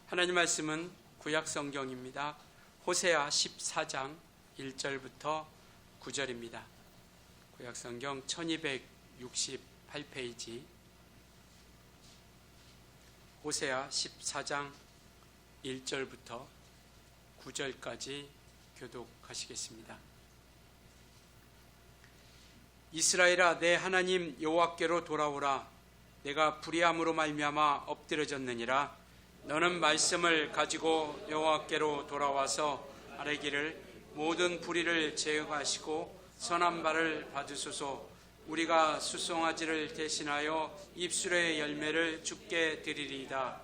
하나님 말씀은 구약 성경입니다. 호세아 14장 1절부터 9절입니다. 구약 성경 1268페이지 호세아 14장 1절부터 9절까지 교독하시겠습니다. 이스라엘아, 내 하나님 여호와께로 돌아오라. 내가 불의함으로 말미암아 엎드러졌느니라. 너는 말씀을 가지고 여호와께로 돌아와서 아뢰기를 모든 불의를 제거하시고 선한 바를 받으소서. 우리가 수송아지를 대신하여 입술의 열매를 주께 드리리이다.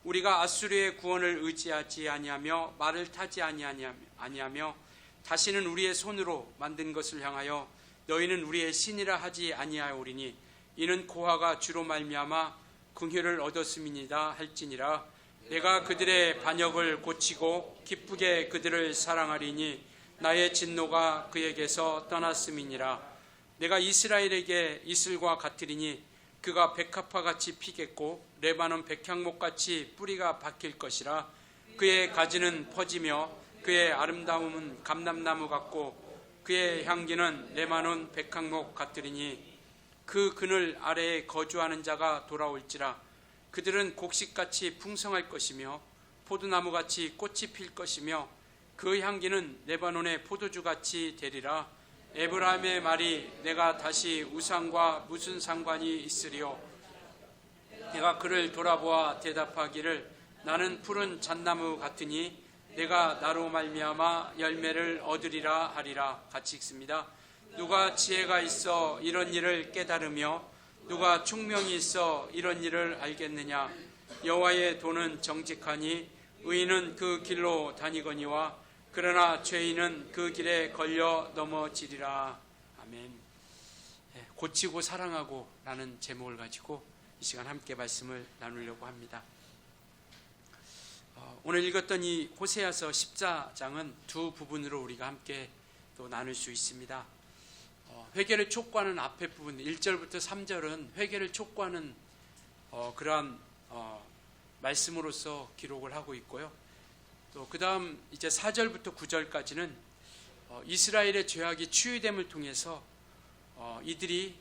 우리가 아수르의 구원을 의지하지 아니하며 말을 타지 아니하며 다시는 우리의 손으로 만든 것을 향하여 너희는 우리의 신이라 하지 아니하오리니 이는 고아가 주로 말미암아 긍휼을 얻었음이니이다 할지니라. 내가 그들의 반역을 고치고 기쁘게 그들을 사랑하리니 나의 진노가 그에게서 떠났음이니라. 내가 이스라엘에게 이슬과 같으리니 그가 백합화같이 피겠고 레바논 백향목같이 뿌리가 박힐 것이라. 그의 가지는 퍼지며 그의 아름다움은 감람나무 같고 그의 향기는 레바논 백향목 같으리니 그 그늘 아래에 거주하는 자가 돌아올지라. 그들은 곡식같이 풍성할 것이며 포도나무같이 꽃이 필 것이며 그 향기는 레바논의 포도주같이 되리라. 에브라임의 말이 내가 다시 우상과 무슨 상관이 있으리요. 내가 그를 돌아보아 대답하기를 나는 푸른 잣나무 같으니 내가 나로 말미암아 열매를 얻으리라 하리라. 같이 읽습니다. 누가 지혜가 있어 이런 일을 깨달으며 누가 총명이 있어 이런 일을 알겠느냐. 여호와의 도는 정직하니 의인은 그 길로 다니거니와 그러나 죄인은 그 길에 걸려 넘어지리라. 아멘. 고치고 사랑하고 라는 제목을 가지고 이 시간 함께 말씀을 나누려고 합니다. 오늘 읽었던 이 호세아서 14장은 두 부분으로 우리가 함께 또 나눌 수 있습니다. 회개를 촉구하는 앞에 부분 1절부터 3절은 회개를 촉구하는 그러한 말씀으로서 기록을 하고 있고요. 또 그 다음 이제 4절부터 9절까지는 이스라엘의 죄악이 치유됨을 통해서 이들이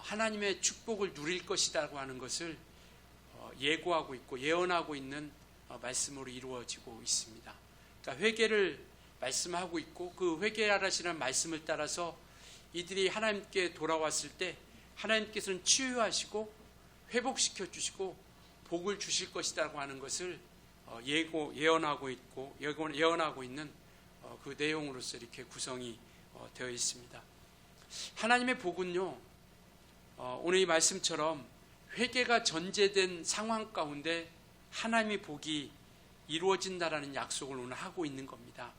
하나님의 축복을 누릴 것이라고 하는 것을 예고하고 있고 예언하고 있는 말씀으로 이루어지고 있습니다. 그러니까 회개를 말씀하고 있고 그 회개하라시는 말씀을 따라서 이들이 하나님께 돌아왔을 때 하나님께서는 치유하시고 회복시켜 주시고 복을 주실 것이라고 하는 것을 예언하고 있는 그 내용으로서 이렇게 구성이 되어 있습니다. 하나님의 복은요, 오늘 이 말씀처럼 회개가 전제된 상황 가운데 하나님의 복이 이루어진다라는 약속을 오늘 하고 있는 겁니다.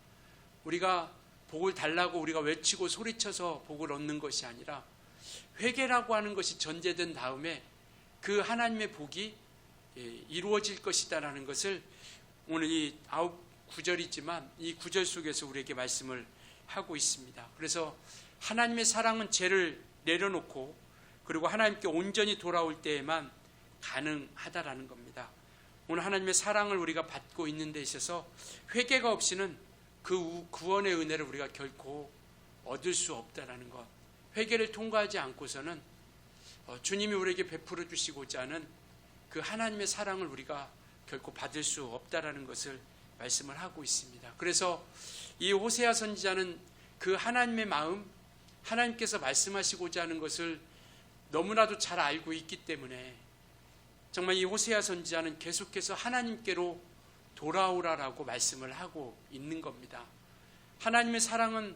우리가 복을 달라고 우리가 외치고 소리쳐서 복을 얻는 것이 아니라 회개라고 하는 것이 전제된 다음에 그 하나님의 복이 이루어질 것이다라는 것을 오늘 이 9절이지만 이 9절 속에서 우리에게 말씀을 하고 있습니다. 그래서 하나님의 사랑은 죄를 내려놓고 그리고 하나님께 온전히 돌아올 때에만 가능하다라는 겁니다. 오늘 하나님의 사랑을 우리가 받고 있는 데 있어서 회개가 없이는 그 구원의 은혜를 우리가 결코 얻을 수 없다라는 것. 회개를 통과하지 않고서는 주님이 우리에게 베풀어 주시고자 하는 그 하나님의 사랑을 우리가 결코 받을 수 없다라는 것을 말씀을 하고 있습니다. 그래서 이 호세아 선지자는 그 하나님의 마음, 하나님께서 말씀하시고자 하는 것을 너무나도 잘 알고 있기 때문에 정말 이 호세아 선지자는 계속해서 하나님께로 돌아오라라고 말씀을 하고 있는 겁니다. 하나님의 사랑은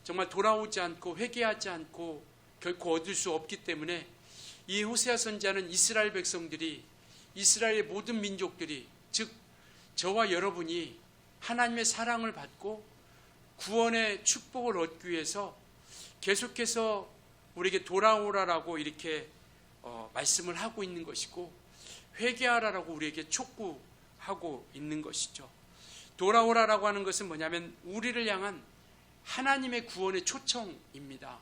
정말 돌아오지 않고 회개하지 않고 결코 얻을 수 없기 때문에 이 호세아 선지자는 이스라엘 백성들이 이스라엘의 모든 민족들이 즉 저와 여러분이 하나님의 사랑을 받고 구원의 축복을 얻기 위해서 계속해서 우리에게 돌아오라라고 이렇게 말씀을 하고 있는 것이고 회개하라라고 우리에게 촉구하고 있는 것이죠. 돌아오라라고 하는 것은 뭐냐면 우리를 향한 하나님의 구원의 초청입니다.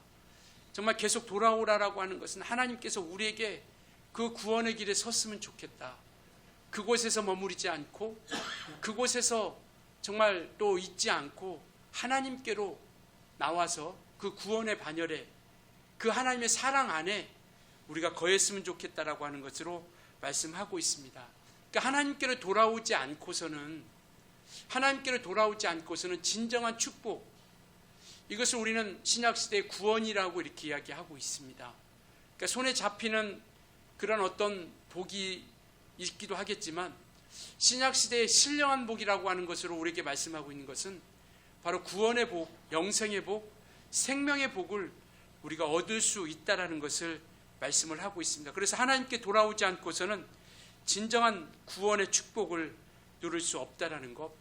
정말 계속 돌아오라라고 하는 것은 하나님께서 우리에게 그 구원의 길에 섰으면 좋겠다. 그곳에서 머무르지 않고 그곳에서 정말 또 있지 않고 하나님께로 나와서 그 구원의 반열에 그 하나님의 사랑 안에 우리가 거했으면 좋겠다라고 하는 것으로 말씀하고 있습니다. 그러니까 하나님께로 돌아오지 않고서는 진정한 축복, 이것을 우리는 신약시대의 구원이라고 이렇게 이야기하고 있습니다. 그러니까 손에 잡히는 그런 어떤 복이 있기도 하겠지만 신약시대의 신령한 복이라고 하는 것으로 우리에게 말씀하고 있는 것은 바로 구원의 복, 영생의 복, 생명의 복을 우리가 얻을 수 있다라는 것을 말씀을 하고 있습니다. 그래서 하나님께 돌아오지 않고서는 진정한 구원의 축복을 누릴 수 없다라는 것.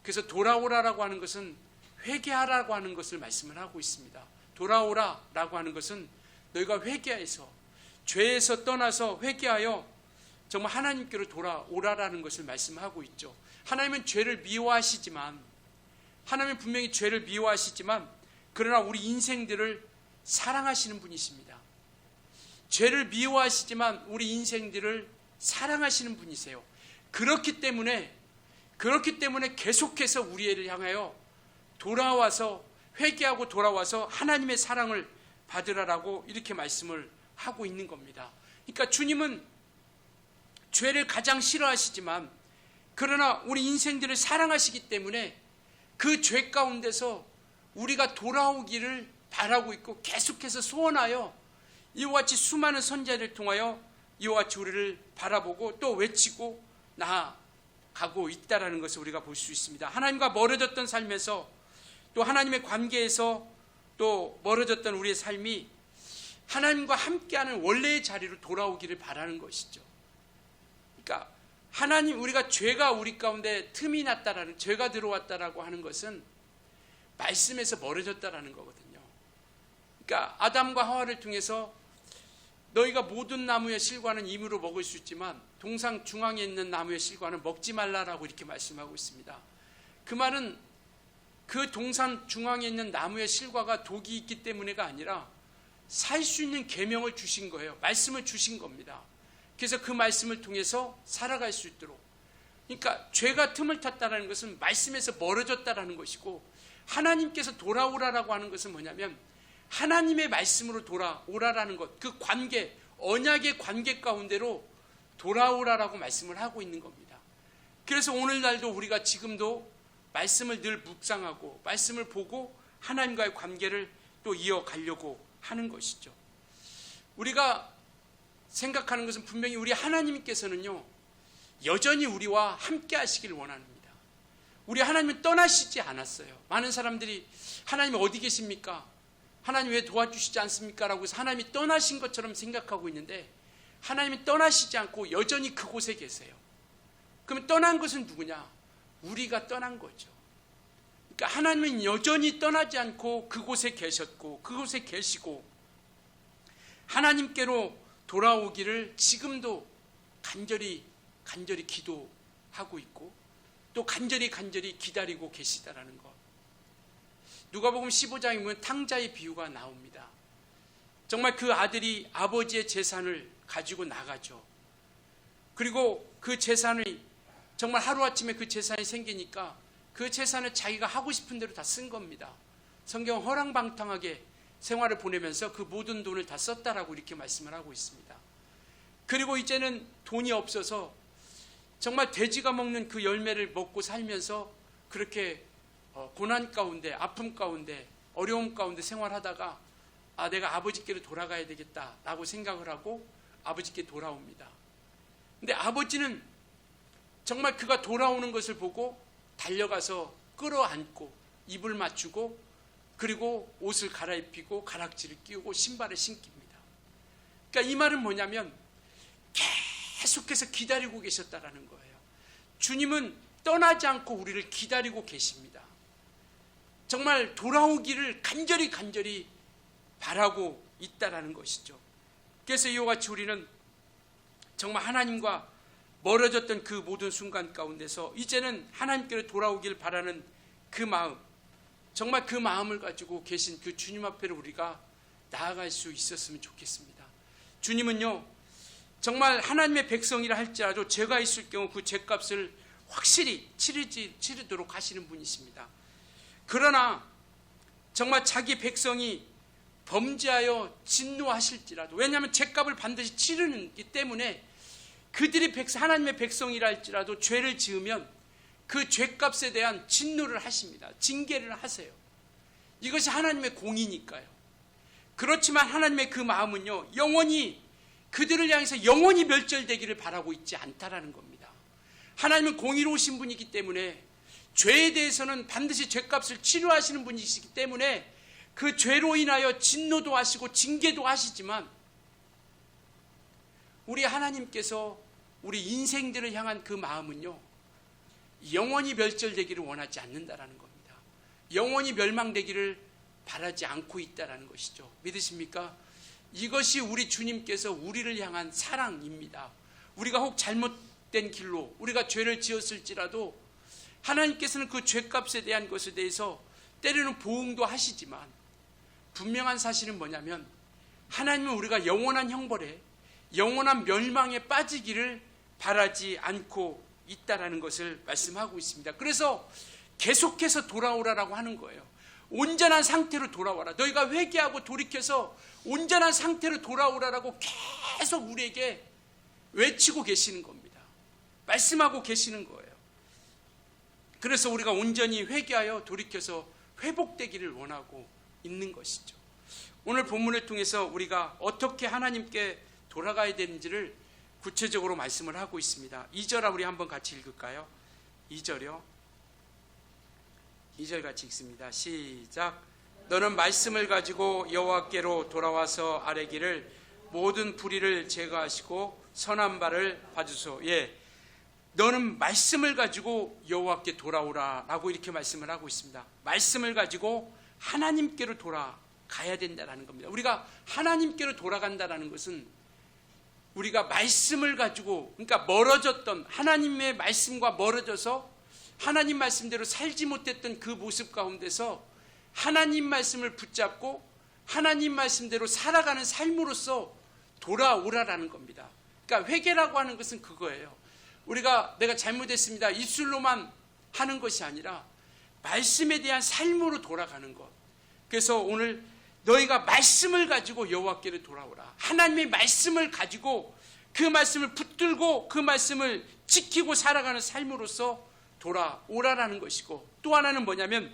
그래서 돌아오라라고 하는 것은 회개하라고 하는 것을 말씀을 하고 있습니다. 돌아오라라고 하는 것은 너희가 회개해서 죄에서 떠나서 회개하여 정말 하나님께로 돌아오라라는 것을 말씀하고 있죠. 하나님은 죄를 미워하시지만, 하나님은 분명히 죄를 미워하시지만 그러나 우리 인생들을 사랑하시는 분이십니다. 죄를 미워하시지만 우리 인생들을 사랑하시는 분이세요. 그렇기 때문에 계속해서 우리를 향하여 돌아와서 회개하고 돌아와서 하나님의 사랑을 받으라라고 이렇게 말씀을 하고 있는 겁니다. 그러니까 주님은 죄를 가장 싫어하시지만 그러나 우리 인생들을 사랑하시기 때문에 그 죄 가운데서 우리가 돌아오기를 바라고 있고 계속해서 소원하여 이와 같이 수많은 선지자를 통하여 이와 같이 우리를 바라보고 또 외치고 나아가고 있다는 것을 우리가 볼 수 있습니다. 하나님과 멀어졌던 삶에서 또 하나님의 관계에서 또 멀어졌던 우리의 삶이 하나님과 함께하는 원래의 자리로 돌아오기를 바라는 것이죠. 그러니까 하나님, 우리가 죄가 우리 가운데 틈이 났다라는, 죄가 들어왔다라고 하는 것은 말씀에서 멀어졌다라는 거거든요. 그러니까 아담과 하와를 통해서 너희가 모든 나무의 실과는 임으로 먹을 수 있지만 동상 중앙에 있는 나무의 실과는 먹지 말라라고 이렇게 말씀하고 있습니다. 그 말은 그 동산 중앙에 있는 나무의 실과가 독이 있기 때문에가 아니라 살 수 있는 계명을 주신 거예요. 말씀을 주신 겁니다. 그래서 그 말씀을 통해서 살아갈 수 있도록. 그러니까 죄가 틈을 탔다는 것은 말씀에서 멀어졌다는 것이고, 하나님께서 돌아오라라고 하는 것은 뭐냐면 하나님의 말씀으로 돌아오라라는 것, 그 관계, 언약의 관계 가운데로 돌아오라라고 말씀을 하고 있는 겁니다. 그래서 오늘날도 우리가 지금도 말씀을 늘 묵상하고 말씀을 보고 하나님과의 관계를 또 이어가려고 하는 것이죠. 우리가 생각하는 것은 분명히 우리 하나님께서는요, 여전히 우리와 함께 하시길 원합니다. 우리 하나님은 떠나시지 않았어요. 많은 사람들이 하나님 어디 계십니까? 하나님 왜 도와주시지 않습니까? 라고 해서 하나님이 떠나신 것처럼 생각하고 있는데, 하나님이 떠나시지 않고 여전히 그곳에 계세요. 그러면 떠난 것은 누구냐? 우리가 떠난 거죠. 그러니까 하나님은 여전히 떠나지 않고 그곳에 계셨고 그곳에 계시고 하나님께로 돌아오기를 지금도 간절히 기도하고 있고 또 간절히 기다리고 계시다라는 것. 누가복음 15장에 보면 탕자의 비유가 나옵니다. 정말 그 아들이 아버지의 재산을 가지고 나가죠. 그리고 그 재산이 정말 하루아침에 그 재산이 생기니까 그 재산을 자기가 하고 싶은 대로 다 쓴 겁니다. 성경은 허랑방탕하게 생활을 보내면서 그 모든 돈을 다 썼다라고 이렇게 말씀을 하고 있습니다. 그리고 이제는 돈이 없어서 정말 돼지가 먹는 그 열매를 먹고 살면서 그렇게 고난 가운데, 아픔 가운데, 어려움 가운데 생활하다가 내가 아버지께로 돌아가야 되겠다라고 생각을 하고 아버지께 돌아옵니다. 근데 아버지는 정말 그가 돌아오는 것을 보고 달려가서 끌어안고 입을 맞추고 그리고 옷을 갈아입히고 가락지를 끼우고 신발을 신깁니다. 그러니까 이 말은 뭐냐면 계속해서 기다리고 계셨다라는 거예요. 주님은 떠나지 않고 우리를 기다리고 계십니다. 정말 돌아오기를 간절히 바라고 있다라는 것이죠. 그래서 이와 같이 우리는 정말 하나님과 멀어졌던 그 모든 순간 가운데서 이제는 하나님께로 돌아오길 바라는 그 마음, 정말 그 마음을 가지고 계신 그 주님 앞에로 우리가 나아갈 수 있었으면 좋겠습니다. 주님은요, 정말 하나님의 백성이라 할지라도 죄가 있을 경우 그 죄값을 확실히 치르도록 하시는 분이십니다. 그러나 정말 자기 백성이 범죄하여 진노하실지라도, 왜냐하면 죄값을 반드시 치르기 때문에 그들이 하나님의 백성이라 할지라도 죄를 지으면 그 죄값에 대한 진노를 하십니다. 징계를 하세요. 이것이 하나님의 공의니까요. 그렇지만 하나님의 그 마음은요, 영원히 그들을 향해서 영원히 멸절되기를 바라고 있지 않다라는 겁니다. 하나님은 공의로우신 분이기 때문에 죄에 대해서는 반드시 죄값을 치료하시는 분이시기 때문에 그 죄로 인하여 진노도 하시고 징계도 하시지만 우리 하나님께서 우리 인생들을 향한 그 마음은요, 영원히 멸절되기를 원하지 않는다라는 겁니다. 영원히 멸망되기를 바라지 않고 있다라는 것이죠. 믿으십니까? 이것이 우리 주님께서 우리를 향한 사랑입니다. 우리가 혹 잘못된 길로 우리가 죄를 지었을지라도 하나님께서는 그 죄값에 대한 것에 대해서 때로는 보응도 하시지만 분명한 사실은 뭐냐면 하나님은 우리가 영원한 형벌에, 영원한 멸망에 빠지기를 바라지 않고 있다라는 것을 말씀하고 있습니다. 그래서 계속해서 돌아오라라고 하는 거예요. 온전한 상태로 돌아와라. 너희가 회개하고 돌이켜서 온전한 상태로 돌아오라라고 계속 우리에게 외치고 계시는 겁니다. 말씀하고 계시는 거예요. 그래서 우리가 온전히 회개하여 돌이켜서 회복되기를 원하고 있는 것이죠. 오늘 본문을 통해서 우리가 어떻게 하나님께 돌아가야 되는지를 구체적으로 말씀을 하고 있습니다. 2절 우리 한번 같이 읽을까요? 2절이요. 2절 같이 읽습니다. 시작. 너는 말씀을 가지고 여호와께로 돌아와서 아뢰기를 모든 불의를 제거하시고 선한 바를 봐주소. 예, 너는 말씀을 가지고 여호와께 돌아오라라고 이렇게 말씀을 하고 있습니다. 말씀을 가지고 하나님께로 돌아가야 된다는 겁니다. 우리가 하나님께로 돌아간다는 것은 우리가 말씀을 가지고, 그러니까 멀어졌던 하나님의 말씀과 멀어져서 하나님 말씀대로 살지 못했던 그 모습 가운데서 하나님 말씀을 붙잡고 하나님 말씀대로 살아가는 삶으로서 돌아오라라는 겁니다. 그러니까 회개라고 하는 것은 그거예요. 우리가 내가 잘못했습니다 입술로만 하는 것이 아니라 말씀에 대한 삶으로 돌아가는 것. 그래서 오늘 너희가 말씀을 가지고 여호와께로 돌아오라. 하나님의 말씀을 가지고 그 말씀을 붙들고 그 말씀을 지키고 살아가는 삶으로서 돌아오라라는 것이고, 또 하나는 뭐냐면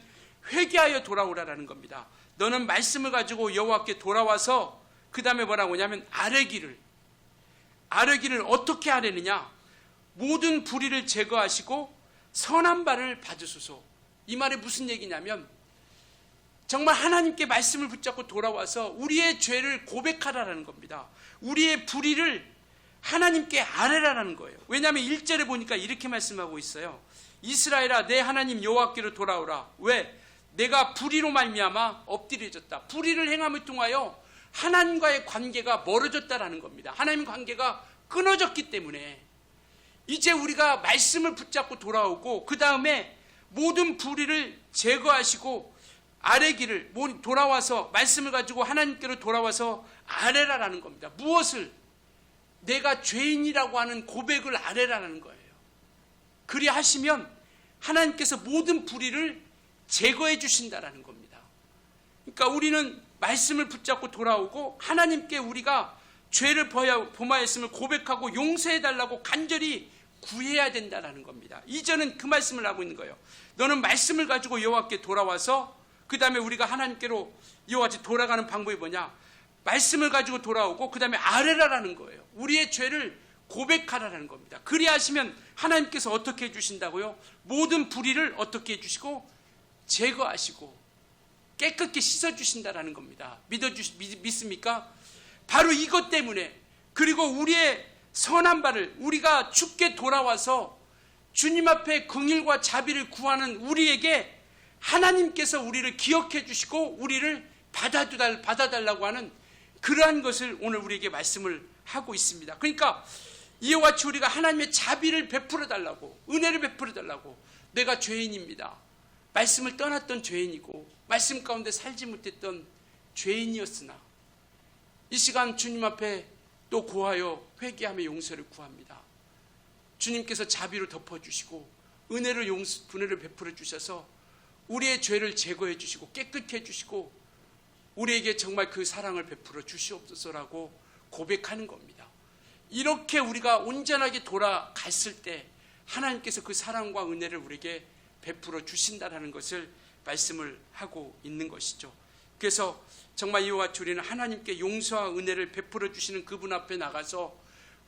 회개하여 돌아오라라는 겁니다. 너는 말씀을 가지고 여호와께 돌아와서 그 다음에 뭐라고 하냐면 아뢰기를 어떻게 아뢰느냐? 모든 불의를 제거하시고 선한 바를 받으소서. 이 말이 무슨 얘기냐면 정말 하나님께 말씀을 붙잡고 돌아와서 우리의 죄를 고백하라라는 겁니다. 우리의 불의를 하나님께 아뢰라라는 거예요. 왜냐하면 1절에 보니까 이렇게 말씀하고 있어요. 이스라엘아, 내 하나님 여호와께로 돌아오라. 왜? 내가 불의로 말미암아 엎드려졌다. 불의를 행함을 통하여 하나님과의 관계가 멀어졌다라는 겁니다. 하나님 관계가 끊어졌기 때문에 이제 우리가 말씀을 붙잡고 돌아오고 그 다음에 모든 불의를 제거하시고 아뢰기를, 돌아와서 말씀을 가지고 하나님께로 돌아와서 아뢰라라는 겁니다. 무엇을? 내가 죄인이라고 하는 고백을 아뢰라는 거예요. 그리 하시면 하나님께서 모든 불의를 제거해 주신다라는 겁니다. 그러니까 우리는 말씀을 붙잡고 돌아오고 하나님께 우리가 죄를 범하였음을 고백하고 용서해 달라고 간절히 구해야 된다라는 겁니다. 이전은 그 말씀을 하고 있는 거예요. 너는 말씀을 가지고 여호와께 돌아와서 그 다음에 우리가 하나님께로 여호와께 돌아가는 방법이 뭐냐? 말씀을 가지고 돌아오고 그 다음에 아뢰라라는 거예요. 우리의 죄를 고백하라는 겁니다. 그리하시면 하나님께서 어떻게 해주신다고요? 모든 불의를 어떻게 해주시고 제거하시고 깨끗게 씻어주신다라는 겁니다. 믿습니까? 바로 이것 때문에, 그리고 우리의 선한 바를, 우리가 주께 돌아와서 주님 앞에 긍휼과 자비를 구하는 우리에게 하나님께서 우리를 기억해 주시고 우리를 받아달라고 하는 그러한 것을 오늘 우리에게 말씀을 하고 있습니다. 그러니까 이와 같이 우리가 하나님의 자비를 베풀어 달라고, 은혜를 베풀어 달라고. 내가 죄인입니다. 말씀을 떠났던 죄인이고 말씀 가운데 살지 못했던 죄인이었으나 이 시간 주님 앞에 또 고하여 회개하며 용서를 구합니다. 주님께서 자비로 덮어주시고 은혜를 베풀어 주셔서 우리의 죄를 제거해 주시고 깨끗해 주시고 우리에게 정말 그 사랑을 베풀어 주시옵소서라고 고백하는 겁니다. 이렇게 우리가 온전하게 돌아갔을 때 하나님께서 그 사랑과 은혜를 우리에게 베풀어 주신다는 것을 말씀을 하고 있는 것이죠. 그래서 정말 이와 같이 우리는 하나님께 용서와 은혜를 베풀어 주시는 그분 앞에 나가서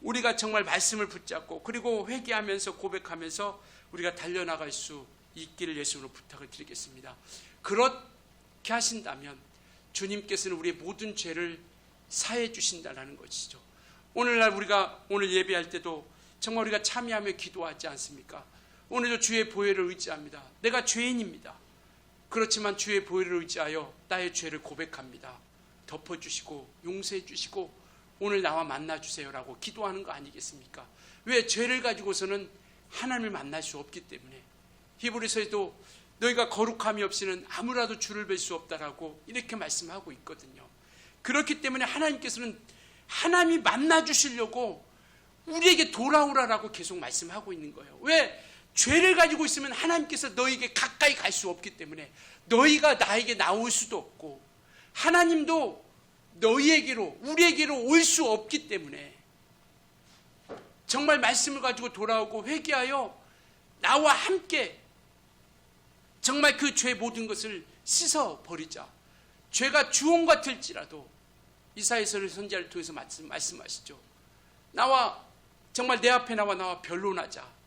우리가 정말 말씀을 붙잡고 그리고 회개하면서 고백하면서 우리가 달려나갈 수 있기를 예수님으로 부탁을 드리겠습니다. 그렇게 하신다면 주님께서는 우리의 모든 죄를 사해 주신다는 것이죠. 오늘날 우리가 오늘 예배할 때도 정말 우리가 참여하며 기도하지 않습니까? 오늘도 주의 보혈을 의지합니다. 내가 죄인입니다. 그렇지만 주의 보혈을 의지하여 나의 죄를 고백합니다. 덮어주시고 용서해 주시고 오늘 나와 만나주세요라고 기도하는 거 아니겠습니까? 왜? 죄를 가지고서는 하나님을 만날 수 없기 때문에. 히브리서에도 너희가 거룩함이 없이는 아무라도 주를 뵐 수 없다라고 이렇게 말씀하고 있거든요. 그렇기 때문에 하나님께서는 하나님이 만나주시려고 우리에게 돌아오라라고 계속 말씀하고 있는 거예요. 왜? 죄를 가지고 있으면 하나님께서 너희에게 가까이 갈 수 없기 때문에 너희가 나에게 나올 수도 없고 하나님도 너희에게로 우리에게로 올 수 없기 때문에 정말 말씀을 가지고 돌아오고 회개하여 나와 함께 정말 그 죄 모든 것을 씻어버리자. 죄가 주홍 같을지라도 이사야서를 선지자를 통해서 말씀하시죠. 나와 정말 내 앞에 나와 변론하자.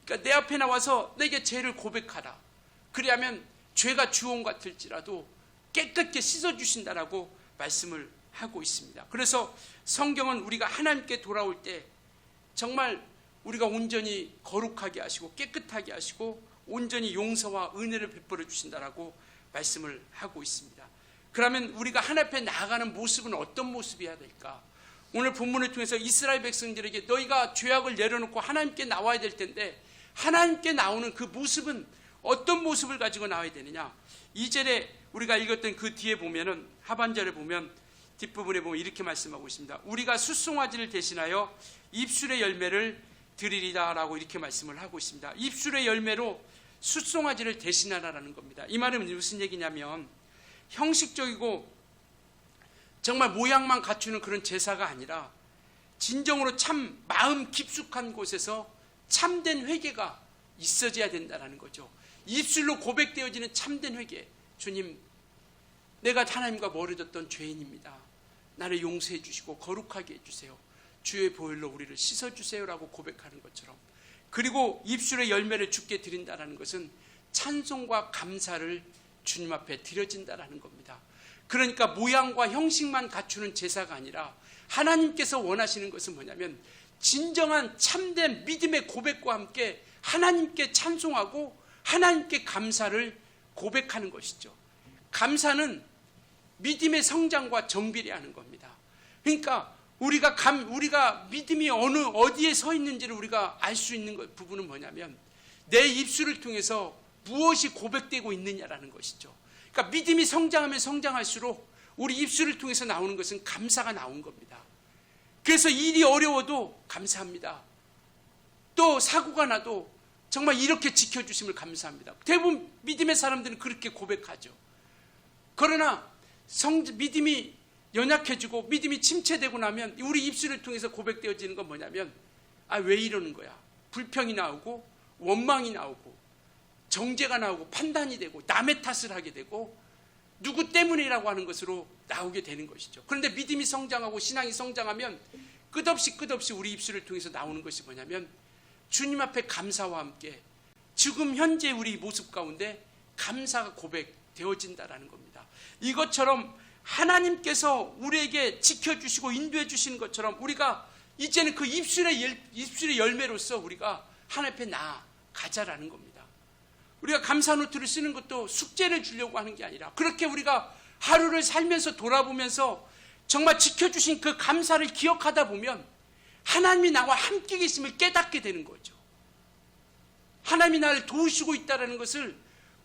그러니까 내 앞에 나와서 내게 죄를 고백하라. 그리하면 죄가 주홍 같을지라도 깨끗게 씻어주신다라고 말씀을 하고 있습니다. 그래서 성경은 우리가 하나님께 돌아올 때 정말 우리가 온전히 거룩하게 하시고 깨끗하게 하시고 온전히 용서와 은혜를 베풀어 주신다라고 말씀을 하고 있습니다. 그러면 우리가 하나님 앞에 나아가는 모습은 어떤 모습이어야 될까? 오늘 본문을 통해서 이스라엘 백성들에게 너희가 죄악을 내려놓고 하나님께 나와야 될 텐데 하나님께 나오는 그 모습은 어떤 모습을 가지고 나와야 되느냐? 2절에 우리가 읽었던 그 뒤에 보면은 하반절에 보면 뒷부분에 보면 이렇게 말씀하고 있습니다. 우리가 숫송아지를 대신하여 입술의 열매를 드리리다라고 이렇게 말씀을 하고 있습니다. 입술의 열매로 숫송아지를 대신하라라는 겁니다. 이 말은 무슨 얘기냐면 형식적이고 정말 모양만 갖추는 그런 제사가 아니라 진정으로 참 마음 깊숙한 곳에서 참된 회개가 있어져야 된다는 거죠. 입술로 고백되어지는 참된 회개. 주님, 내가 하나님과 멀어졌던 죄인입니다. 나를 용서해 주시고 거룩하게 해주세요. 주의 보혈로 우리를 씻어주세요라고 고백하는 것처럼, 그리고 입술의 열매를 주께 드린다는 것은 찬송과 감사를 주님 앞에 드려진다는 겁니다. 그러니까 모양과 형식만 갖추는 제사가 아니라 하나님께서 원하시는 것은 뭐냐면 진정한 참된 믿음의 고백과 함께 하나님께 찬송하고 하나님께 감사를 고백하는 것이죠. 감사는 믿음의 성장과 정비례 하는 겁니다. 그러니까 우리가 믿음이 어디에 서 있는지를 우리가 알 수 있는 부분은 뭐냐면 내 입술을 통해서 무엇이 고백되고 있느냐라는 것이죠. 그러니까 믿음이 성장하면 성장할수록 우리 입술을 통해서 나오는 것은 감사가 나온 겁니다. 그래서 일이 어려워도 감사합니다. 또 사고가 나도 정말 이렇게 지켜주심을 감사합니다. 대부분 믿음의 사람들은 그렇게 고백하죠. 그러나 믿음이 연약해지고 믿음이 침체되고 나면 우리 입술을 통해서 고백되어지는 건 뭐냐면 왜 이러는 거야? 불평이 나오고 원망이 나오고 정죄가 나오고 판단이 되고 남의 탓을 하게 되고 누구 때문이라고 하는 것으로 나오게 되는 것이죠. 그런데 믿음이 성장하고 신앙이 성장하면 끝없이 우리 입술을 통해서 나오는 것이 뭐냐면 주님 앞에 감사와 함께 지금 현재 우리 모습 가운데 감사가 고백되어진다라는 겁니다. 이것처럼 하나님께서 우리에게 지켜주시고 인도해 주시는 것처럼 우리가 이제는 그 입술의 열매로서 우리가 하나님 앞에 나아가자라는 겁니다. 우리가 감사 노트를 쓰는 것도 숙제를 주려고 하는 게 아니라 그렇게 우리가 하루를 살면서 돌아보면서 정말 지켜주신 그 감사를 기억하다 보면 하나님이 나와 함께 계심을 깨닫게 되는 거죠. 하나님이 나를 도우시고 있다는 것을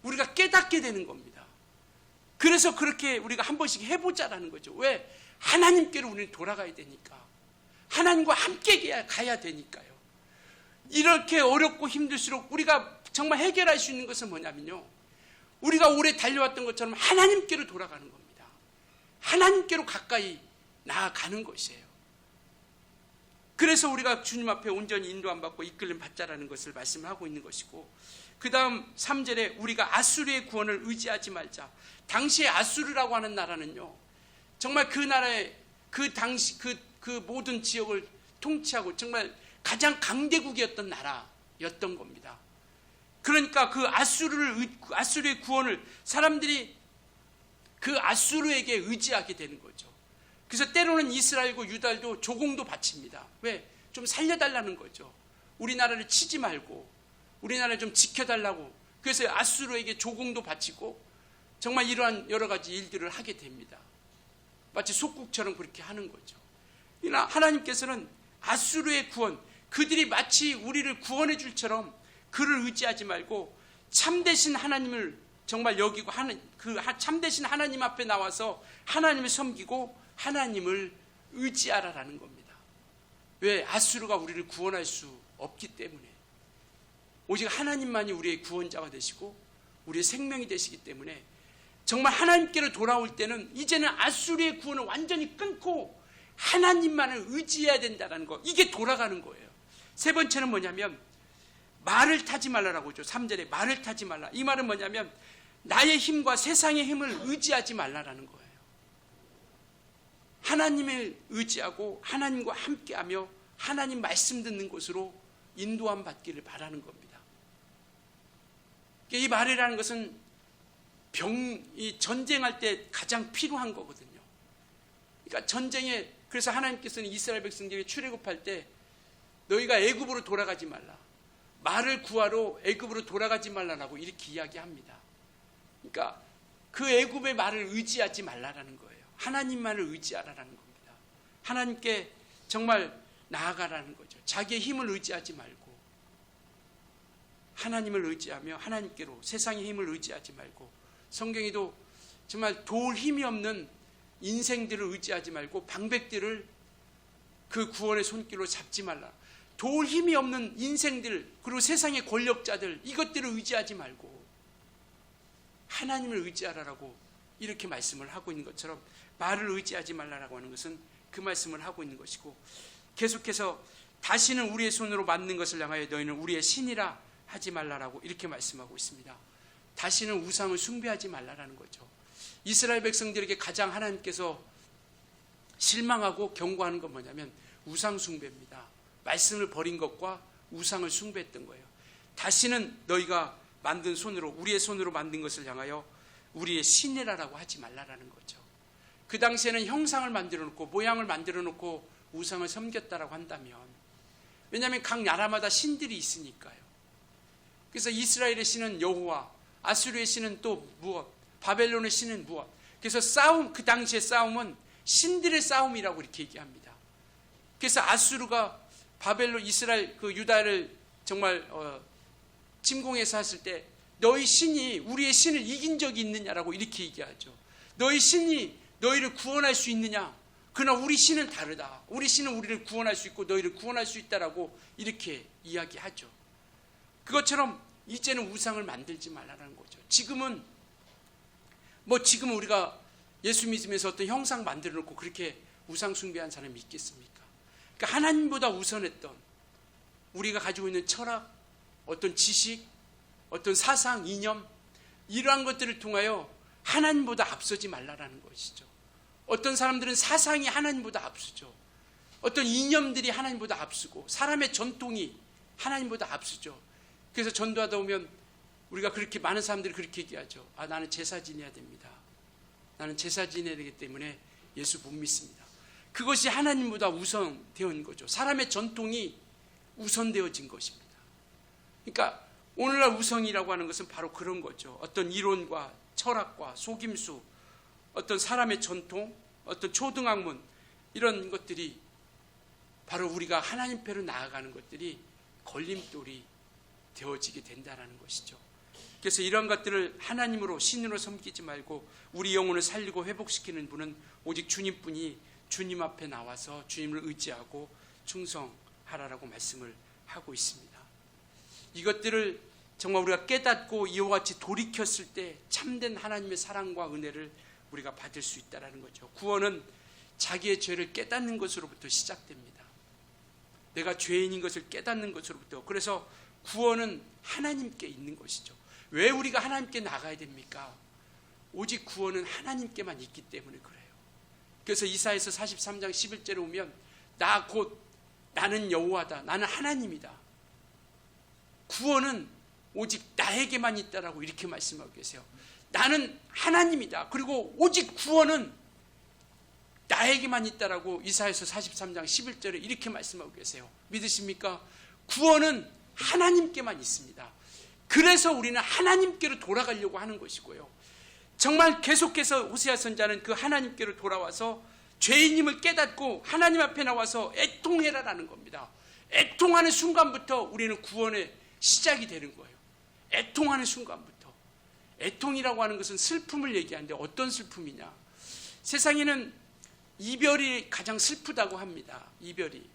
우리가 깨닫게 되는 겁니다. 그래서 그렇게 우리가 한 번씩 해보자라는 거죠. 왜? 하나님께로 우리는 돌아가야 되니까. 하나님과 함께 가야 되니까요. 이렇게 어렵고 힘들수록 우리가 정말 해결할 수 있는 것은 뭐냐면요, 우리가 오래 달려왔던 것처럼 하나님께로 돌아가는 겁니다. 하나님께로 가까이 나아가는 것이에요. 그래서 우리가 주님 앞에 온전히 인도함 받고 이끌림 받자라는 것을 말씀하고 있는 것이고, 그 다음 3절에 우리가 아수르의 구원을 의지하지 말자. 당시에 아수르라고 하는 나라는요, 정말 그 나라의 그 당시 그 모든 지역을 통치하고 정말 가장 강대국이었던 나라였던 겁니다. 그러니까 그 아수르의 구원을 사람들이 그 아수르에게 의지하게 되는 거죠. 그래서 때로는 이스라엘과 유다도 조공도 바칩니다. 왜? 좀 살려달라는 거죠. 우리나라를 치지 말고 우리나라를 좀 지켜달라고. 그래서 아수르에게 조공도 바치고 정말 이러한 여러 가지 일들을 하게 됩니다. 마치 속국처럼 그렇게 하는 거죠. 그러나 하나님께서는 아수르의 구원, 그들이 마치 우리를 구원해 줄처럼 그를 의지하지 말고 참되신 하나님을 정말 여기고 그 참되신 하나님 앞에 나와서 하나님을 섬기고 하나님을 의지하라라는 겁니다. 왜? 아수르가 우리를 구원할 수 없기 때문에. 오직 하나님만이 우리의 구원자가 되시고 우리의 생명이 되시기 때문에 정말 하나님께로 돌아올 때는 이제는 아수르의 구원을 완전히 끊고 하나님만을 의지해야 된다는 거. 이게 돌아가는 거예요. 세 번째는 뭐냐면 말을 타지 말라라고 하죠. 3절에 말을 타지 말라. 이 말은 뭐냐면 나의 힘과 세상의 힘을 의지하지 말라라는 거예요. 하나님을 의지하고 하나님과 함께하며 하나님 말씀 듣는 곳으로 인도함 받기를 바라는 겁니다. 이 말이라는 것은 이 전쟁할 때 가장 필요한 거거든요. 그러니까 전쟁에, 그래서 하나님께서는 이스라엘 백성들에게 출애굽할 때 너희가 애굽으로 돌아가지 말라, 말을 구하러 애굽으로 돌아가지 말라라고 이렇게 이야기합니다. 그러니까 그 애굽의 말을 의지하지 말라라는 거예요. 하나님만을 의지하라라는 겁니다. 하나님께 정말 나아가라는 거죠. 자기의 힘을 의지하지 말고 하나님을 의지하며 하나님께로, 세상의 힘을 의지하지 말고, 성경에도 정말 도울 힘이 없는 인생들을 의지하지 말고 방백들을 그 구원의 손길로 잡지 말라. 도울 힘이 없는 인생들, 그리고 세상의 권력자들, 이것들을 의지하지 말고 하나님을 의지하라라고 이렇게 말씀을 하고 있는 것처럼, 말을 의지하지 말라라고 하는 것은 그 말씀을 하고 있는 것이고, 계속해서 다시는 우리의 손으로 만든 것을 향하여 너희는 우리의 신이라 하지 말라라고 이렇게 말씀하고 있습니다. 다시는 우상을 숭배하지 말라라는 거죠. 이스라엘 백성들에게 가장 하나님께서 실망하고 경고하는 건 뭐냐면 우상 숭배입니다. 말씀을 버린 것과 우상을 숭배했던 거예요. 다시는 너희가 만든 손으로, 우리의 손으로 만든 것을 향하여 우리의 신이라고 하지 말라라는 거죠. 그 당시에는 형상을 만들어 놓고 모양을 만들어 놓고 우상을 섬겼다라고 한다면, 왜냐하면 각 나라마다 신들이 있으니까요. 그래서 이스라엘의 신은 여호와, 아수르의 신은 또 무엇, 바벨론의 신은 무엇. 그래서 그 당시의 싸움은 신들의 싸움이라고 이렇게 얘기합니다. 그래서 아수르가 바벨론, 이스라엘, 그 유다를 정말 침공해서 했을 때 너희 신이 우리의 신을 이긴 적이 있느냐라고 이렇게 얘기하죠. 너희 신이 너희를 구원할 수 있느냐? 그러나 우리 신은 다르다. 우리 신은 우리를 구원할 수 있고 너희를 구원할 수 있다라고 이렇게 이야기하죠. 그것처럼 이제는 우상을 만들지 말라는 거죠. 지금은 우리가 예수 믿으면서 어떤 형상 만들어 놓고 그렇게 우상 숭배한 사람이 있겠습니까? 그러니까 하나님보다 우선했던 우리가 가지고 있는 철학, 어떤 지식, 어떤 사상, 이념, 이러한 것들을 통하여 하나님보다 앞서지 말라라는 것이죠. 어떤 사람들은 사상이 하나님보다 앞서죠. 어떤 이념들이 하나님보다 앞서고 사람의 전통이 하나님보다 앞서죠. 그래서 전도하다 보면 우리가 그렇게, 많은 사람들이 그렇게 얘기하죠. 나는 제사 지내야 됩니다. 나는 제사 지내야 되기 때문에 예수 못 믿습니다. 그것이 하나님보다 우선되어 있는 거죠. 사람의 전통이 우선되어진 것입니다. 그러니까 오늘날 우성이라고 하는 것은 바로 그런 거죠. 어떤 이론과 철학과 속임수, 어떤 사람의 전통, 어떤 초등학문, 이런 것들이 바로 우리가 하나님 편으로 나아가는 것들이 걸림돌이 되어지게 된다는 것이죠. 그래서 이런 것들을 하나님으로, 신으로 섬기지 말고 우리 영혼을 살리고 회복시키는 분은 오직 주님뿐이, 주님 앞에 나와서 주님을 의지하고 충성하라라고 말씀을 하고 있습니다. 이것들을 정말 우리가 깨닫고 이와 같이 돌이켰을 때 참된 하나님의 사랑과 은혜를 우리가 받을 수 있다는 거죠. 구원은 자기의 죄를 깨닫는 것으로부터 시작됩니다. 내가 죄인인 것을 깨닫는 것으로부터. 그래서 구원은 하나님께 있는 것이죠. 왜 우리가 하나님께 나가야 됩니까? 오직 구원은 하나님께만 있기 때문에 그래요. 그래서 이사야서 43장 11절에 오면 나 곧 나는 여호와다. 나는 하나님이다. 구원은 오직 나에게만 있다라고 이렇게 말씀하고 계세요. 나는 하나님이다. 그리고 오직 구원은 나에게만 있다라고 이사야서 43장 11절에 이렇게 말씀하고 계세요. 믿으십니까? 구원은 하나님께만 있습니다. 그래서 우리는 하나님께로 돌아가려고 하는 것이고요. 정말 계속해서 호세아 선지자는 그 하나님께로 돌아와서 죄인임을 깨닫고 하나님 앞에 나와서 애통해라라는 겁니다. 애통하는 순간부터 우리는 구원의 시작이 되는 거예요. 애통하는 순간부터. 애통이라고 하는 것은 슬픔을 얘기하는데 어떤 슬픔이냐? 세상에는 이별이 가장 슬프다고 합니다. 이별이.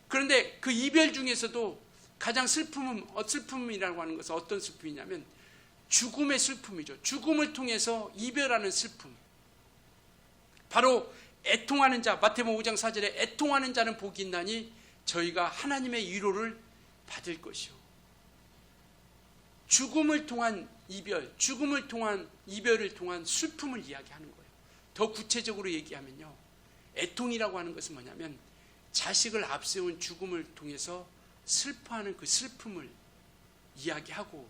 그런데 그 이별 중에서도 가장 슬픔이라고 하는 것은 어떤 슬픔이냐면 죽음의 슬픔이죠. 죽음을 통해서 이별하는 슬픔. 바로 애통하는 자, 마태복음 5장 4절에 애통하는 자는 복이 있나니 저희가 하나님의 위로를 받을 것이요. 죽음을 통한 이별, 죽음을 통한 이별을 통한 슬픔을 이야기하는 거예요. 더 구체적으로 얘기하면요. 애통이라고 하는 것은 뭐냐면 자식을 앞세운 죽음을 통해서 슬퍼하는 그 슬픔을 이야기하고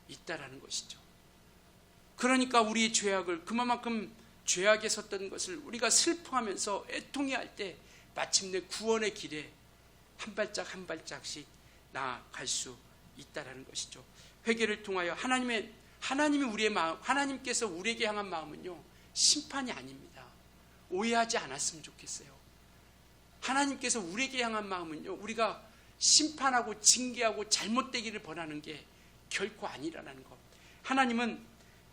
있다라는 것이죠. 그러니까 우리의 죄악을 그만큼 죄악에 섰던 것을 우리가 슬퍼하면서 애통해할 때 마침내 구원의 길에 한 발짝 한 발짝씩 나아갈 수 있다라는 것이죠. 회개를 통하여 하나님이 우리의 마음, 하나님께서 우리에게 향한 마음은요 심판이 아닙니다. 오해하지 않았으면 좋겠어요. 하나님께서 우리에게 향한 마음은요 우리가 심판하고 징계하고 잘못되기를 바라는 게 결코 아니라는 것. 하나님은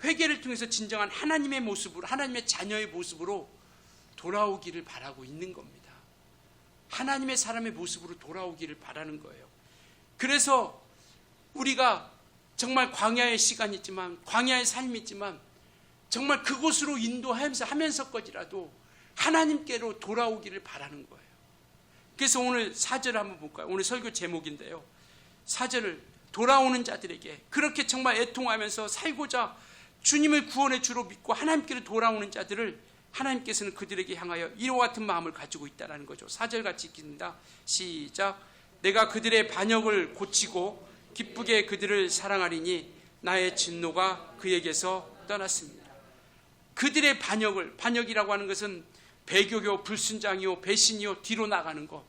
회개를 통해서 진정한 하나님의 모습으로, 하나님의 자녀의 모습으로 돌아오기를 바라고 있는 겁니다. 하나님의 사람의 모습으로 돌아오기를 바라는 거예요. 그래서 우리가 정말 광야의 시간이 있지만, 광야의 삶이 있지만 정말 그곳으로 인도하면서까지라도 하나님께로 돌아오기를 바라는 거예요. 그래서 오늘 4절을 한번 볼까요? 오늘 설교 제목인데요. 4절을 돌아오는 자들에게 그렇게 정말 애통하면서 살고자 주님을 구원의 주로 믿고 하나님께로 돌아오는 자들을 하나님께서는 그들에게 향하여 이와 같은 마음을 가지고 있다는 거죠. 4절 같이 읽습니다. 시작. 내가 그들의 반역을 고치고 기쁘게 그들을 사랑하리니 나의 진노가 그에게서 떠났습니다. 그들의 반역이라고 하는 것은 배교요, 불순장이요, 배신이요, 뒤로 나가는 것.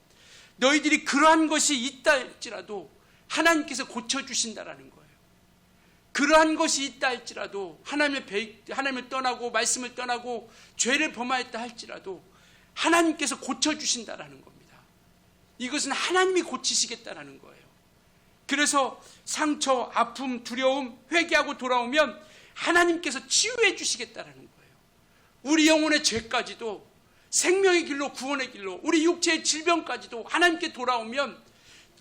너희들이 그러한 것이 있다 할지라도 하나님께서 고쳐주신다라는 거예요. 그러한 것이 있다 할지라도 하나님을 떠나고 말씀을 떠나고 죄를 범하였다 할지라도 하나님께서 고쳐주신다라는 겁니다. 이것은 하나님이 고치시겠다라는 거예요. 그래서 상처, 아픔, 두려움, 회개하고 돌아오면 하나님께서 치유해 주시겠다라는 거예요. 우리 영혼의 죄까지도 생명의 길로 구원의 길로 우리 육체의 질병까지도 하나님께 돌아오면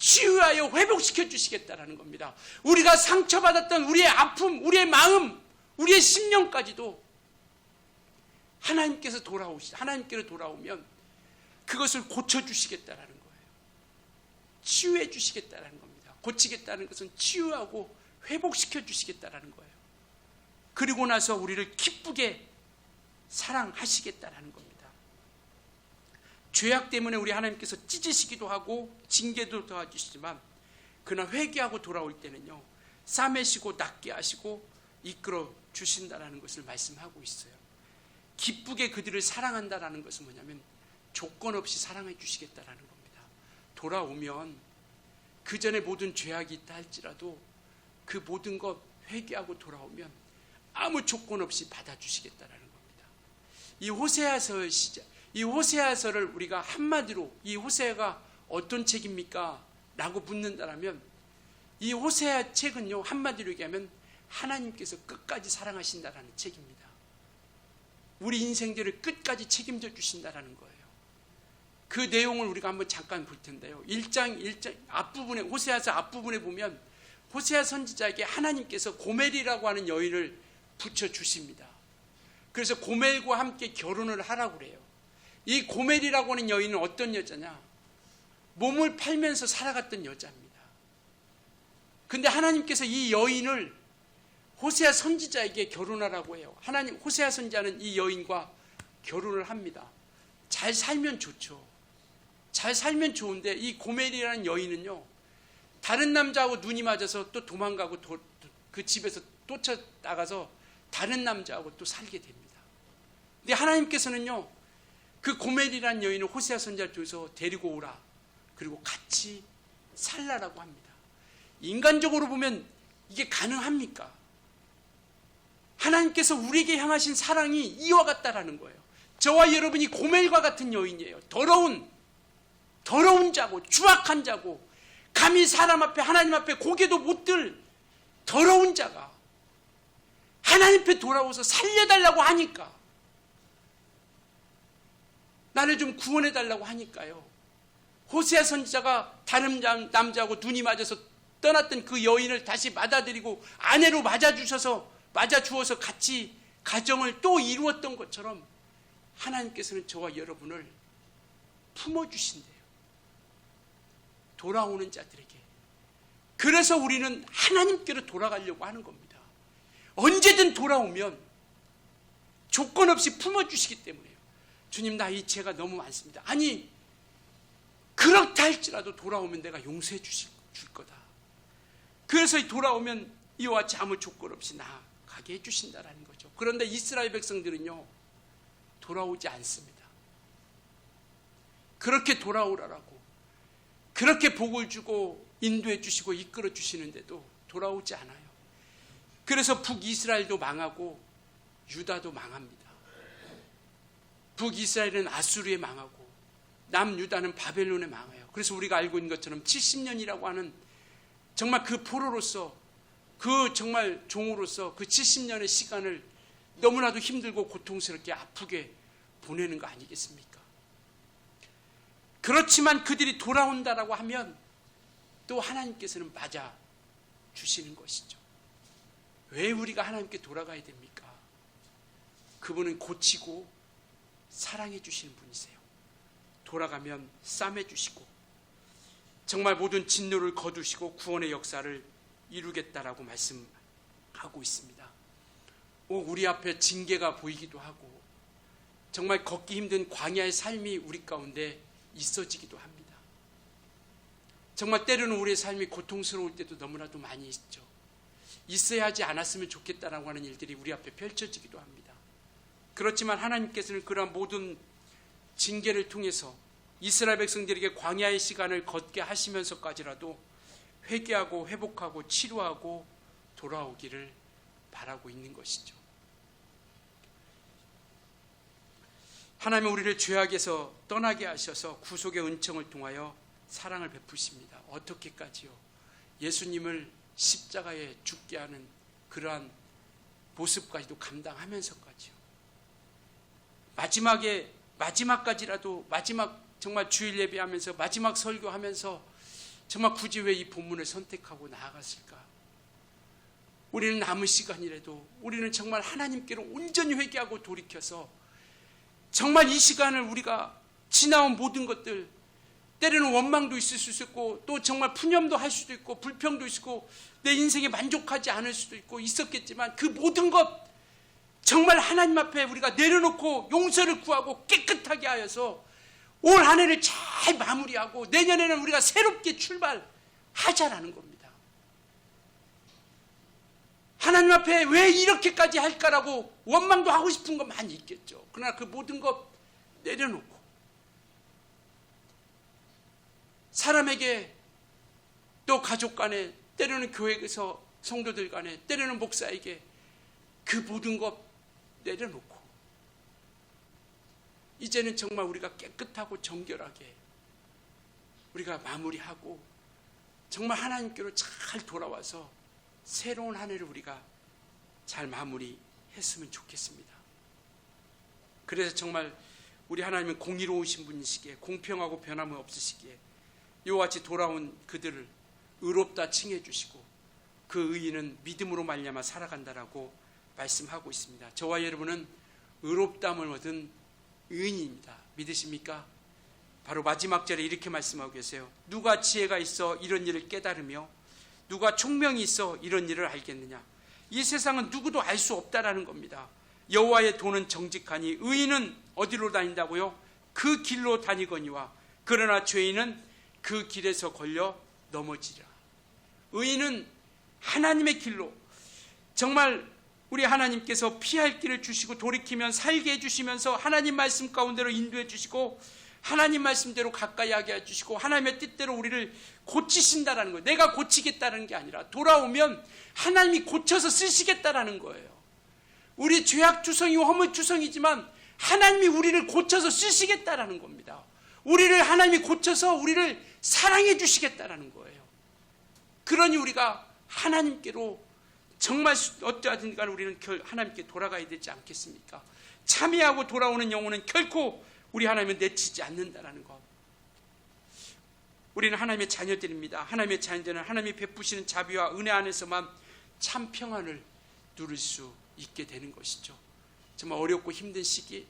치유하여 회복시켜 주시겠다라는 겁니다. 우리가 상처받았던 우리의 아픔, 우리의 마음, 우리의 심령까지도 하나님께로 돌아오면 그것을 고쳐주시겠다라는 거예요. 치유해 주시겠다라는 겁니다. 고치겠다는 것은 치유하고 회복시켜 주시겠다라는 거예요. 그리고 나서 우리를 기쁘게 사랑하시겠다라는 겁니다. 죄악 때문에 우리 하나님께서 찢으시기도 하고 징계도 도와주시지만 그러나 회개하고 돌아올 때는요 싸매시고 낫게 하시고 이끌어 주신다라는 것을 말씀하고 있어요. 기쁘게 그들을 사랑한다라는 것은 뭐냐면 조건 없이 사랑해 주시겠다라는 겁니다. 돌아오면 그 전에 모든 죄악이 있다 할지라도 그 모든 것 회개하고 돌아오면 아무 조건 없이 받아주시겠다라는 겁니다. 이 호세아서를 우리가 한마디로 이 호세아가 어떤 책입니까? 라고 묻는다라면 이 호세아 책은요 한마디로 얘기하면 하나님께서 끝까지 사랑하신다라는 책입니다. 우리 인생들을 끝까지 책임져 주신다라는 거예요. 그 내용을 우리가 한번 잠깐 볼 텐데요. 1장 앞부분에, 호세아서 앞부분에 보면 호세아 선지자에게 하나님께서 고멜이라고 하는 여인을 붙여주십니다. 그래서 고멜과 함께 결혼을 하라고 그래요. 이 고멜이라고 하는 여인은 어떤 여자냐? 몸을 팔면서 살아갔던 여자입니다. 근데 하나님께서 이 여인을 호세아 선지자에게 결혼하라고 해요. 호세아 선지자는 이 여인과 결혼을 합니다. 잘 살면 좋죠. 잘 살면 좋은데 이 고멜이라는 여인은요, 다른 남자하고 눈이 맞아서 또 도망가고 그 집에서 쫓아나가서 다른 남자하고 또 살게 됩니다. 근데 하나님께서는요, 그 고멜이라는 여인을 호세아 선지자를 통해서 데리고 오라, 그리고 같이 살라라고 합니다. 인간적으로 보면 이게 가능합니까? 하나님께서 우리에게 향하신 사랑이 이와 같다라는 거예요. 저와 여러분이 고멜과 같은 여인이에요. 더러운 자고 추악한 자고 감히 사람 앞에, 하나님 앞에 고개도 못 들 더러운 자가 하나님 앞에 돌아오서 살려달라고 하니까, 나를 좀 구원해달라고 하니까요, 호세아 선지자가 다른 남자하고 눈이 맞아서 떠났던 그 여인을 다시 받아들이고 아내로 맞아주어서 같이 가정을 또 이루었던 것처럼 하나님께서는 저와 여러분을 품어주신대요. 돌아오는 자들에게. 그래서 우리는 하나님께로 돌아가려고 하는 겁니다. 언제든 돌아오면 조건 없이 품어주시기 때문에요. 주님, 나 이 죄가 너무 많습니다. 아니, 그렇다 할지라도 돌아오면 내가 용서해 줄 거다. 그래서 돌아오면 이와 같이 아무 조건 없이 나가게 해주신다라는 거죠. 그런데 이스라엘 백성들은요, 돌아오지 않습니다. 그렇게 돌아오라라고, 그렇게 복을 주고 인도해 주시고 이끌어 주시는데도 돌아오지 않아요. 그래서 북이스라엘도 망하고 유다도 망합니다. 북이스라엘은 아수르에 망하고 남유다는 바벨론에 망해요. 그래서 우리가 알고 있는 것처럼 70년이라고 하는 정말 그 포로로서, 그 정말 종으로서 그 70년의 시간을 너무나도 힘들고 고통스럽게 아프게 보내는 거 아니겠습니까? 그렇지만 그들이 돌아온다라고 하면 또 하나님께서는 맞아 주시는 것이죠. 왜 우리가 하나님께 돌아가야 됩니까? 그분은 고치고 사랑해 주시는 분이세요. 돌아가면 싸매 주시고 정말 모든 진노를 거두시고 구원의 역사를 이루겠다라고 말씀하고 있습니다. 우리 앞에 징계가 보이기도 하고 정말 걷기 힘든 광야의 삶이 우리 가운데 있어지기도 합니다. 정말 때로는 우리의 삶이 고통스러울 때도 너무나도 많이 있죠. 있어야 하지 않았으면 좋겠다라고 하는 일들이 우리 앞에 펼쳐지기도 합니다. 그렇지만 하나님께서는 그러한 모든 징계를 통해서 이스라엘 백성들에게 광야의 시간을 걷게 하시면서까지라도 회개하고 회복하고 치료하고 돌아오기를 바라고 있는 것이죠. 하나님은 우리를 죄악에서 떠나게 하셔서 구속의 은총을 통하여 사랑을 베푸십니다. 어떻게까지요? 예수님을 십자가에 죽게 하는 그러한 모습까지도 감당하면서까지요. 마지막까지라도 마지막 정말 주일 예배하면서 마지막 설교하면서 정말 굳이 왜 이 본문을 선택하고 나아갔을까? 우리는 남은 시간이라도 우리는 정말 하나님께로 온전히 회개하고 돌이켜서 정말 이 시간을 우리가 지나온 모든 것들, 때로는 원망도 있을 수 있고 또 정말 푸념도 할 수도 있고 불평도 있고 내 인생에 만족하지 않을 수도 있고 있었겠지만 그 모든 것 정말 하나님 앞에 우리가 내려놓고 용서를 구하고 깨끗하게 하여서 올 한 해를 잘 마무리하고 내년에는 우리가 새롭게 출발하자라는 겁니다. 하나님 앞에 왜 이렇게까지 할까라고 원망도 하고 싶은 건 많이 있겠죠. 그러나 그 모든 것 내려놓고 사람에게 또 가족 간에 때로는 교회에서 성도들 간에 때로는 목사에게 그 모든 것 내려놓고 이제는 정말 우리가 깨끗하고 정결하게 우리가 마무리하고 정말 하나님께로 잘 돌아와서 새로운 한 해를 우리가 잘 마무리했으면 좋겠습니다. 그래서 정말 우리 하나님은 공의로우신 분이시기에 공평하고 변함이 없으시기에 이와 같이 돌아온 그들을 의롭다 칭해 주시고 그 의인은 믿음으로 말미암아 살아간다라고 말씀하고 있습니다. 저와 여러분은 의롭다함을 얻은 의인입니다. 믿으십니까? 바로 마지막 절에 이렇게 말씀하고 계세요. 누가 지혜가 있어 이런 일을 깨달으며 누가 총명이 있어 이런 일을 알겠느냐. 이 세상은 누구도 알 수 없다라는 겁니다. 여호와의 도는 정직하니 의인은 어디로 다닌다고요? 그 길로 다니거니와 그러나 죄인은 그 길에서 걸려 넘어지리라. 의인은 하나님의 길로, 정말 우리 하나님께서 피할 길을 주시고 돌이키면 살게 해주시면서 하나님 말씀 가운데로 인도해 주시고 하나님 말씀대로 가까이 하게 해주시고 하나님의 뜻대로 우리를 고치신다라는 거예요. 내가 고치겠다는 게 아니라 돌아오면 하나님이 고쳐서 쓰시겠다라는 거예요. 우리 죄악투성이 허물투성이지만 하나님이 우리를 고쳐서 쓰시겠다라는 겁니다. 우리를 하나님이 고쳐서 우리를 사랑해 주시겠다라는 거예요. 그러니 우리가 하나님께로 정말 어떠하든 간에 우리는 하나님께 돌아가야 되지 않겠습니까? 참여하고 돌아오는 영혼은 결코 우리 하나님은 내치지 않는다라는 것. 우리는 하나님의 자녀들입니다. 하나님의 자녀들은 하나님이 베푸시는 자비와 은혜 안에서만 참 평안을 누릴 수 있게 되는 것이죠. 정말 어렵고 힘든 시기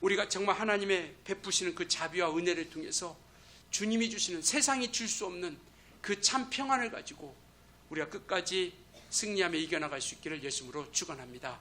우리가 정말 하나님의 베푸시는 그 자비와 은혜를 통해서 주님이 주시는 세상이 줄 수 없는 그 참 평안을 가지고 우리가 끝까지 승리하며 이겨나갈 수 있기를 예수님으로 축원합니다.